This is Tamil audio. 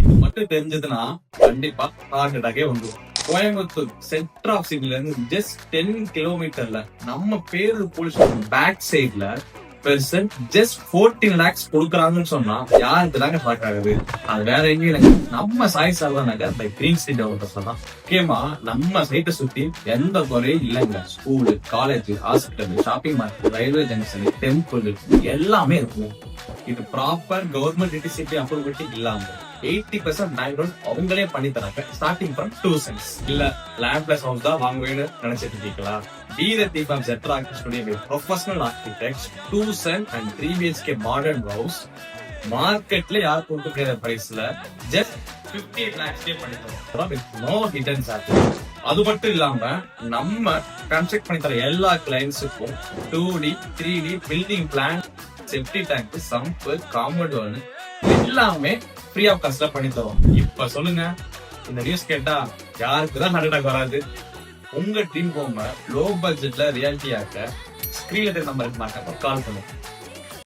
இது மட்டும் தெரிஞ்சதுன்னா கண்டிப்பா ஹார்ட் அட்டாக்கே வந்துடும். கோயம்புத்தூர் சென்டர் ஆஃப் சிட்டில இருந்து ஜஸ்ட் 10 கிலோமீட்டர்ல நம்ம பேரூர் போலீஸ் பேக் சைட்ல பெர்சன் ஜஸ்ட் 14 lakhs கொடுக்குறாங்கன்னு சொன்னா யாருக்கு தாங்க ஷாக் ஆகுது? அது வேற எங்கேயும் இல்லைங்க, நம்ம சாய் சார் தான் கிரீன் ஸ்ட்ரீட் டெவலப்பர்ஸ் தான். முக்கியமா நம்ம சைட்டை சுத்தி எந்த குறையும் இல்லைங்க. School, college, hospital, shopping market, railway junction, temple எல்லாமே இருக்கும். இது ப்ராப்பர் கவர்மெண்ட் டிடிசிபி அப்ரூவல் இல்லாம 80% பேங்க் லோன் அவங்களே பண்ணி தராங்க. Starting from 2 cents. இல்ல லேண்ட் பிளஸ் ஹவுஸ் தான் வாங்குவேன்னு நினைச்சிட்டு இருக்கீங்களா? Theerathi form setter architect studio professional architects 2 cent and 3 BHK modern house மார்க்கெட்ல யார் கொடுக்குற பிரைஸ்ல ஜஸ்ட் 58 lakhs பண்ணி தரோம். No hidden charges. அது மட்டும் இல்லாம நம்ம கன்ஸ்ட்ரக்ட் பண்ணி தர எல்லா கிளைண்ட்ஸுக்கும் 2D 3D building plan, septic tank, sump, compound எல்லாமே ஃப்ரீ ஆஃப் காஸ்ட்ல பண்ணி தரோம். இப்ப சொல்லுங்க, இந்த நியூஸ் கேட்டா யாருக்குதான் ஹார்ட் அட்டாக் வராது? உங்க ட்ரீம் ஹோம லோ பட்ஜெட்ல ரியாலிட்டி ஆக்க ஸ்கிரீன்ல நம்பருக்கு கால் பண்ணுங்க.